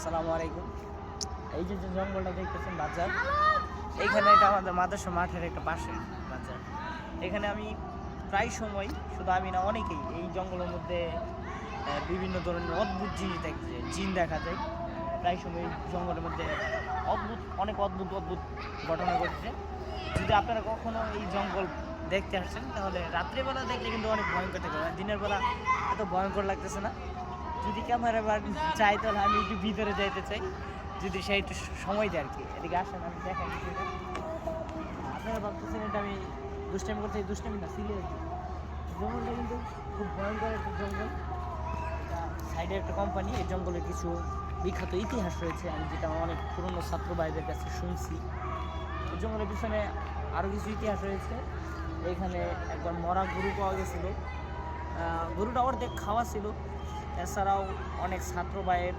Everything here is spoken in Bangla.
আসসালামু আলাইকুম। এই যে জঙ্গলটা দেখতেছেন বাজার, এইখানে এটা আমাদের মাদ্রাসা মাঠের একটা পাশে বাজার। এখানে আমি প্রায় সময়, শুধু আমি না অনেকেই, এই জঙ্গলের মধ্যে বিভিন্ন ধরনের অদ্ভুত জিনিস দেখতে যায়, জিন দেখা যায়। প্রায় সময় এই জঙ্গলের মধ্যে অনেক অদ্ভুত ঘটনা ঘটছে। যদি আপনারা কখনো এই জঙ্গল দেখতে আসছেন তাহলে রাত্রিবেলা দেখলে কিন্তু অনেক ভয়ঙ্কর থাকে, দিনের বেলা এত ভয়ঙ্কর লাগতেছে না। যদি ক্যামেরা চাই তাহলে আমি একটু ভিতরে যাইতে চাই, যদি সে একটু সময় দেয় আর কি। এদিকে আসেন, আমি দেখাই বিষয়টা। আপনারা ভাবতেছেন এটা আমি দুষ্টামি করতে, দুষ্টামি না, সিরিয়াস। জঙ্গলটা কিন্তু খুব ভয়ঙ্কর একটা জঙ্গল। এটা সাইডে একটা কোম্পানি। এই জঙ্গলের কিছু বিখ্যাত ইতিহাস রয়েছে, আমি যেটা অনেক পুরনো ছাত্র ভাইদের কাছে শুনছি। এই জঙ্গলের পিছনে আরও কিছু ইতিহাস রয়েছে। এখানে একবার মরা গরু পাওয়া গেছিলো, গরুটা অর্ধেক খাওয়া ছিল। এছাড়াও অনেক ছাত্র ভাইয়ের